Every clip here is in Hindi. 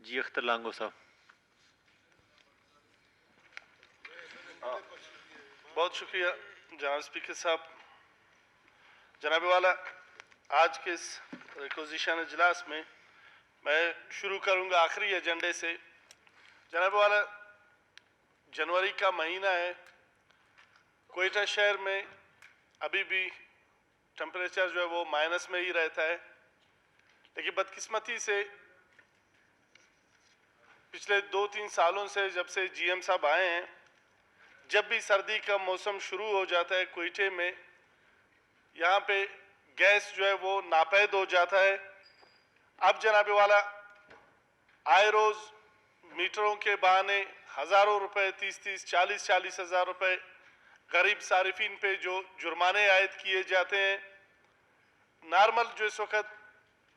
जी अख्तर लांगो साहब। बहुत शुक्रिया जनाब स्पीकर साहब। जनाब वाला, आज के इस रिक्वेजिशन इजलास में मैं शुरू करूंगा आखिरी एजेंडे से। जनाब वाला, जनवरी का महीना है, कोयटा शहर में अभी भी टेम्परेचर जो है वो माइनस में ही रहता है, लेकिन बदकिस्मती से पिछले 2-3 सालों से जब से जीएम साहब आए हैं, जब भी सर्दी का मौसम शुरू हो जाता है कोयटे में, यहाँ पे गैस जो है वो नापैद हो जाता है। अब जनाब वाला, आए रोज मीटरों के बहाने हज़ारों रुपए, 30-30, 40-40 हज़ार रुपए गरीब सारिफिन पे जो जुर्माने आयद किए जाते हैं। नॉर्मल जो इस वक्त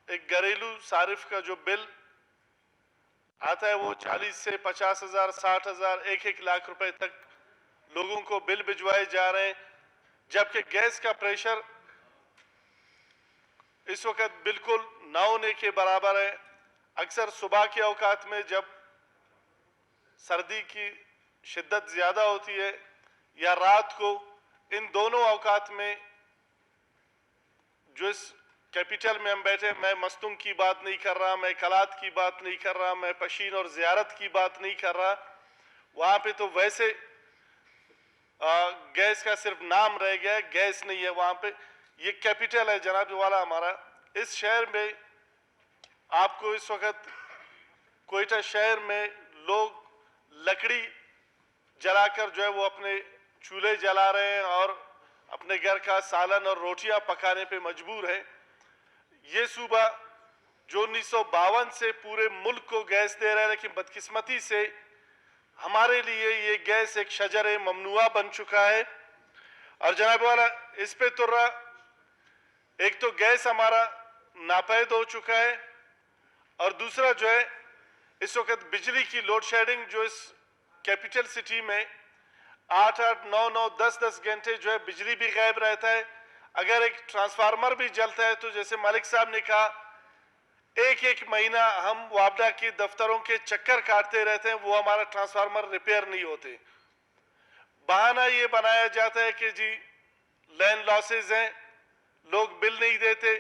एक घरेलू सारिफ का जो बिल आता है वो 40 से 50 हज़ार, 60 हज़ार, 1-1 लाख रुपए तक लोगों को बिल भिजवाए जा रहे हैं, जबकि गैस का प्रेशर इस वक्त बिल्कुल ना होने के बराबर है। अक्सर सुबह के औकात में जब सर्दी की शिद्दत ज़्यादा होती है या रात को, इन दोनों औकात में जो इस कैपिटल में हम बैठे, मैं मस्तूंग की बात नहीं कर रहा, मैं कलात की बात नहीं कर रहा, मैं पशीन और ज़ियारत की बात नहीं कर रहा, वहाँ पे तो वैसे गैस का सिर्फ नाम रह गया है, गैस नहीं है वहाँ पे। ये कैपिटल है जनाब वाला हमारा। इस शहर में आपको इस वक्त कोयटा शहर में लोग लकड़ी जलाकर जो है वो अपने चूल्हे जला रहे हैं और अपने घर का सालन और रोटियां पकाने पे मजबूर है। ये सूबा जो 1952 से पूरे मुल्क को गैस दे रहा है, लेकिन बदकिस्मती से हमारे लिए ये गैस एक शजर ममनुआ बन चुका है। और जनाब वाला, इस पे तो एक तो गैस हमारा नापैद हो चुका है, और दूसरा जो है इस वक्त बिजली की लोड शेडिंग जो इस कैपिटल सिटी में 8-8, 9-9, 10-10 घंटे जो है बिजली भी गायब रहता है। अगर एक ट्रांसफार्मर भी जलता है तो जैसे मालिक साहब ने कहा, एक महीना हम वापडा के दफ्तरों के चक्कर काटते रहते हैं, वो हमारा ट्रांसफार्मर रिपेयर नहीं होते। बहाना ये बनाया जाता है कि जी लैंड लॉसेज हैं, लोग बिल नहीं देते।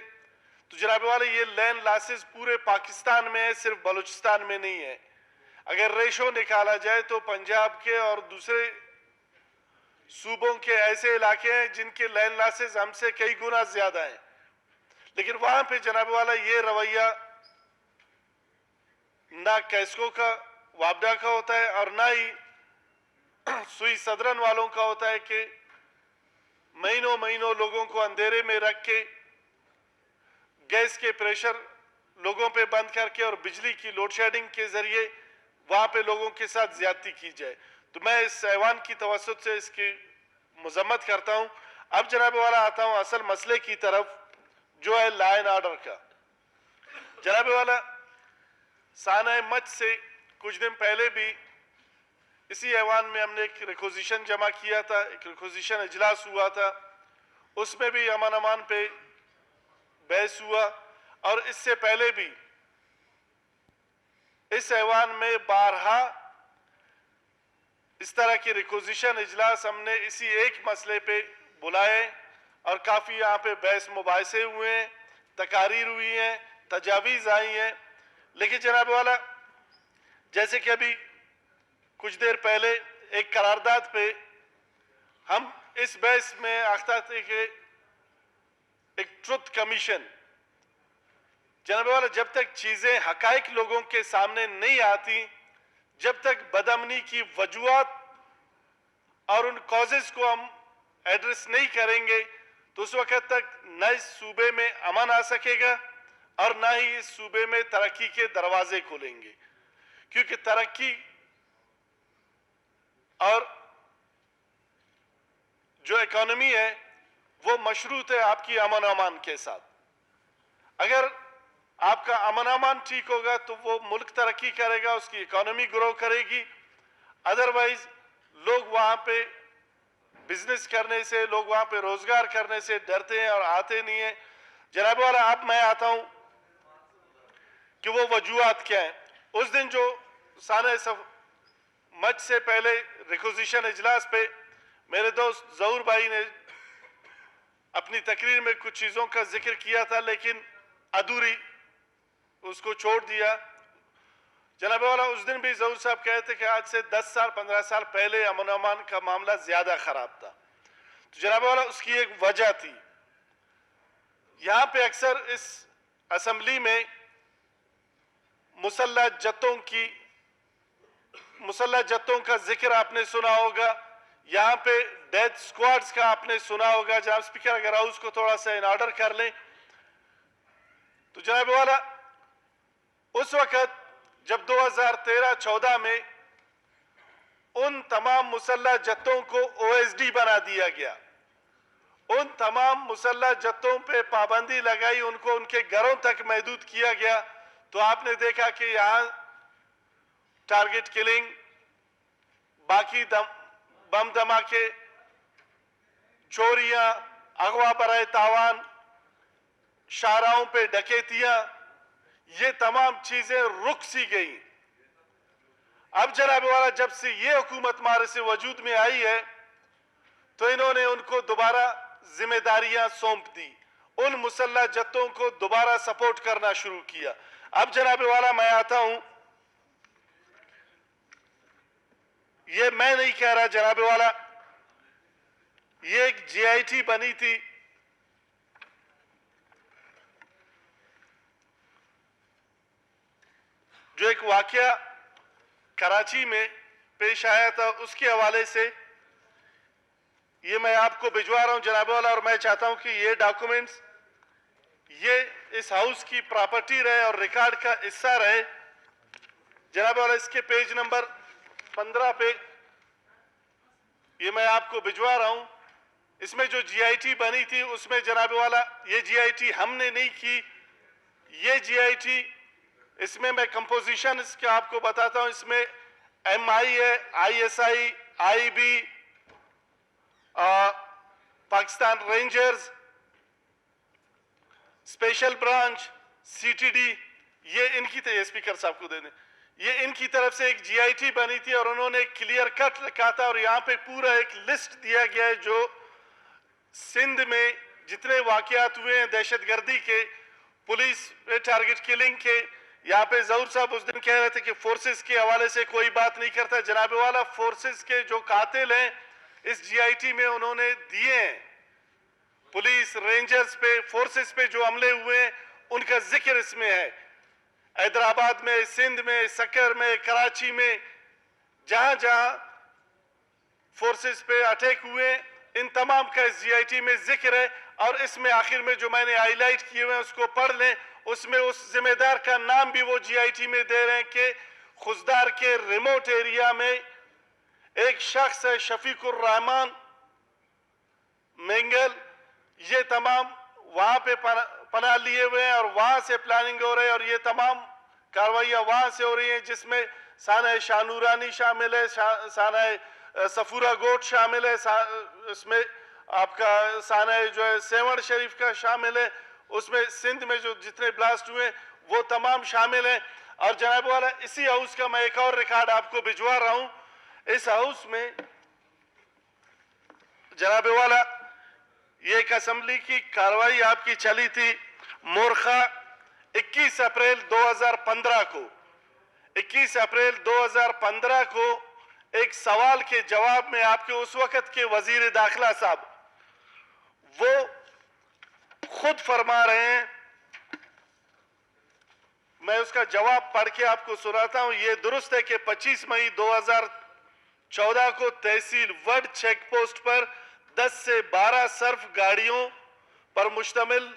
तो जनाब वाले, ये लैंड लॉसेज पूरे पाकिस्तान में है, सिर्फ बलूचिस्तान में नहीं है। अगर रेशो निकाला जाए तो पंजाब के और दूसरे सूबों के ऐसे इलाके हैं जिनके लैंड लॉसेज हमसे कई गुना ज्यादा हैं, लेकिन वहां पे जनाब वाला ये रवैया ना कैस्को का वापडा का होता है और ना ही सुई सदरन वालों का होता है कि महीनों महीनों लोगों को अंधेरे में रख के गैस के प्रेशर लोगों पे बंद करके और बिजली की लोड शेडिंग के जरिए वहां पे लोगों के साथ ज्यादती की जाए। तो मैं इस ऐवान की तवज्जुह से इसकी मजम्मत करता हूं। अब जनाब वाला आता हूं असल मसले की तरफ, जो है लॉ एंड ऑर्डर का। जनाब वाला, साना मच से कुछ दिन पहले भी इसी ऐवान में हमने एक रिक्वेजिशन जमा किया था, एक रिक्वेजिशन इजलास हुआ था, उसमें भी अमन अमान पे बहस हुआ। और इससे पहले भी इस ऐवान में बारहा इस तरह की रिक्वेजिशन इजलास हमने इसी एक मसले पे बुलाए और काफ़ी यहाँ पे बहस मुबाहिसे हुए हैं, तकारीर हुई हैं, तजावीज़ आई हैं। लेकिन जनाब वाला, जैसे कि अभी कुछ देर पहले एक करारदाद पे हम इस बहस में आख्ता थे कि एक ट्रुथ कमीशन, जनाब वाला, जब तक चीज़ें हकाइक लोगों के सामने नहीं आती, जब तक बदअमनी की वजूहात और उन कॉजेज को हम एड्रेस नहीं करेंगे, तो उस वक्त तक न इस सूबे में अमन आ सकेगा और ना ही इस सूबे में तरक्की के दरवाजे खुलेंगे। क्योंकि तरक्की और जो इकोनॉमी है वो मशरूत है आपकी अमन अमान के साथ। अगर आपका अमन अमान ठीक होगा तो वो मुल्क तरक्की करेगा, उसकी इकोनॉमी ग्रो करेगी। अदरवाइज लोग वहां पे बिजनेस करने से, लोग वहां पे रोजगार करने से डरते हैं और आते नहीं है। जनाब वाला, अब मैं आता हूं कि वो वजूहात क्या है। उस दिन जो साने मच से पहले रिक्विजिशन इजलास पे मेरे दोस्त जहूर भाई ने अपनी तकरीर में कुछ चीज़ों का जिक्र किया था, लेकिन अधूरी उसको छोड़ दिया। जनाब वाला, उस दिन भी जहूर साहब कहते कि आज से 10 साल 15 साल पहले अमन अमान का मामला ज्यादा खराब था। तो जनाब वाला, उसकी एक वजह थी। यहां पे अक्सर इस असेंबली में मुसल्लह जत्तों का जिक्र आपने सुना होगा। यहाँ पे डेथ स्क्वाड्स का आपने सुना होगा। जनाब स्पीकर, अगर हाउस को थोड़ा सा इन ऑर्डर कर लें। तो जनाब वाला, उस वक्त जब 2013-14 में उन तमाम मुसल्लह जत्तों को ओएसडी बना दिया गया, उन तमाम मुसल्लह जत्तों पे पाबंदी लगाई, उनको उनके घरों तक महदूद किया गया, तो आपने देखा कि यहां टारगेट किलिंग, बाकी बम धमाके, चोरियां, अगवा बराए तावान, शाहराहों पे डकैतियां, ये तमाम चीजें रुक सी गई। अब जनाब वाला, जब से ये हुकूमत हमारे से वजूद में आई है, तो इन्होंने उनको दोबारा जिम्मेदारियां सौंप दी, उन मुसल्लह जत्तों को दोबारा सपोर्ट करना शुरू किया। अब जनाब वाला, मैं आता हूं, ये मैं नहीं कह रहा जनाब वाला, ये एक जीआईटी बनी थी, जो एक वाकया कराची में पेश आया था, उसके हवाले से ये मैं आपको भिजवा रहा हूं जनाब वाला। और मैं चाहता हूं कि ये डॉक्यूमेंट्स ये इस हाउस की प्रॉपर्टी रहे और रिकॉर्ड का हिस्सा रहे। जनाब वाला, इसके पेज नंबर 15 पे ये मैं आपको भिजवा रहा हूं। इसमें जो जीआईटी बनी थी, उसमें जनाब वाला, ये जीआईटी हमने नहीं की, ये जीआईटी, इसमें मैं कंपोजिशन इसका आपको बताता हूं। इसमें एमआई है, ISI, IB, Pakistan rangers, special branch, CTD, ये इनकी थे। स्पीकर साहब को देने, ये इनकी तरफ से एक जीआईटी बनी थी और उन्होंने क्लियर कट रखा था। और यहाँ पे पूरा एक लिस्ट दिया गया है जो सिंध में जितने वाकयात हुए हैं दहशतगर्दी के, पुलिस टारगेट किलिंग के। यहाँ पे जहूर साहब उस दिन कह रहे थे कि फोर्सेस के हवाले से कोई बात नहीं करता। जनाब वाला, फोर्सेस के जो कातिल हैं इस जीआईटी में उन्होंने दिए हैं। पुलिस, रेंजर्स पे, फोर्सेस पे जो हमले हुए हैं उनका जिक्र इसमें है। हैदराबाद में, सिंध में, सक्कर में, कराची में, जहां जहां फोर्सेस पे अटैक हुए, इन तमाम का इस जीआईटी में जिक्र है। और इसमें आखिर में जो मैंने हाईलाइट किए हुए हैं उसको पढ़ लें। उसमें उस जिम्मेदार का नाम भी वो जीआईटी में दे रहे हैं कि खुजदार के रिमोट एरिया में एक शख्स है शफीकुर रहमान मेंगल, ये तमाम वहां पे पनाह लिए हुए हैं और वहां से प्लानिंग हो रही है। और ये तमाम कार्रवाइयां वहां से हो रही हैं, जिसमें साना शाहनूरानी शामिल है, साना सफूरा गोट शामिल है, इसमें आपका साना जो है सेवड़ शरीफ का शामिल है, उसमें सिंध में जो जितने ब्लास्ट हुए वो तमाम शामिल हैं। और जनाब वाला, इसी हाउस का मैं एक और रिकॉर्ड आपको भिजवा रहा हूं। इस हाउस में जनाब वाला, ये एक असेंबली की कार्रवाई आपकी चली थी मोरखा 21 अप्रैल 2015 को। 21 अप्रैल 2015 को एक सवाल के जवाब में आपके उस वक्त के वजीर दाखिला साहब वो खुद फरमा रहे हैं, मैं उसका जवाब पढ़ के आपको सुनाता हूं। ये दुरुस्त है कि 25 मई 2014 को तहसील वड चेक पोस्ट पर 10 से 12 सर्फ गाड़ियों पर मुश्तमिल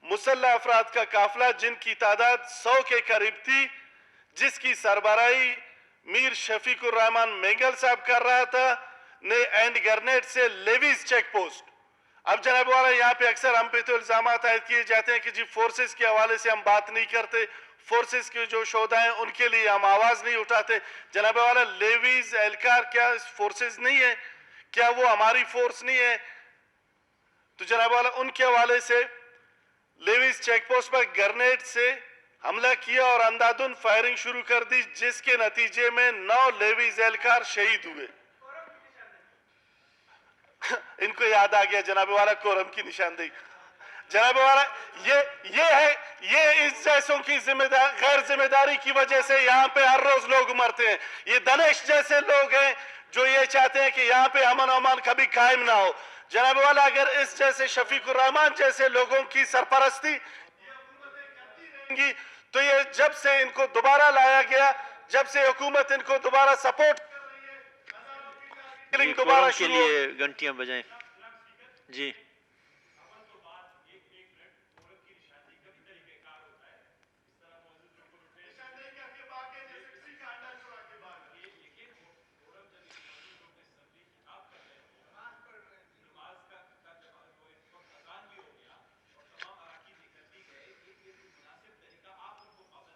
मुसल्लह अफराद का काफिला, जिनकी तादाद 100 के करीब थी, जिसकी सरबराही मीर शफीकुर रहमान मेंगल साहब कर रहा था, ने एंड ग्रेनेड से लेविस चेक पोस्ट। अब जनाब वाला, यहाँ पे अक्सर हम पे तो इल्जाम आयद किए जाते हैं कि जी फोर्सेस के हवाले से हम बात नहीं करते, फोर्सेस के जो शोधा हैं उनके लिए हम आवाज नहीं उठाते। जनाब वाला, लेविस एहलकार क्या फोर्सेस नहीं है? क्या वो हमारी फोर्स नहीं है? तो जनाब वाला, उनके हवाले से लेविस चेक पोस्ट पर ग्रेनेड से हमला किया और अंधाधुंध फायरिंग शुरू कर दी, जिसके नतीजे में 9 लेवीज एहलकार शहीद हुए। इनको याद आ गया जनाब वाला कोरम की निशानदेही। जनाब वाला ये इस जैसों की गैर जिम्मेदारी की वजह से यहाँ पे हर रोज लोग मरते हैं। ये दनेश जैसे लोग हैं जो ये चाहते हैं कि यहाँ पे अमन अमान कभी कायम ना हो। जनाब वाला अगर इस जैसे शफीकुर रहमान जैसे लोगों की सरपरस्ती तो ये जब से इनको दोबारा लाया गया, जब से हुकूमत इनको दोबारा सपोर्ट दोबारा के लिए घंटियां बजाएं जी।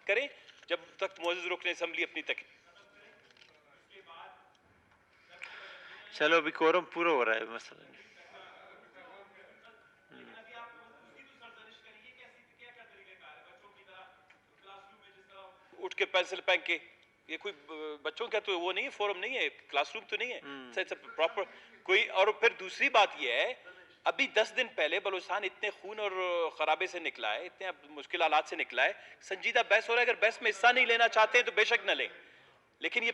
करें जब तक मौजूद रुकने असेंबली अपनी तक। चलो अभी कोरम पूरा हो रहा है मसला। उठ के पेंसिल फेंक के, ये कोई बच्चों का तो वो नहीं है, फोरम नहीं है, क्लासरूम तो नहीं है, प्रॉपर कोई। और फिर दूसरी बात ये है, अभी 10 दिन पहले बलूचिस्तान इतने खून और खराबे से निकला है, इतने मुश्किल हालात से निकला है, संजीदा बहस हो रहा है। अगर बहस में हिस्सा नहीं लेना चाहते हैं तो बेशक न लें, लेकिन ये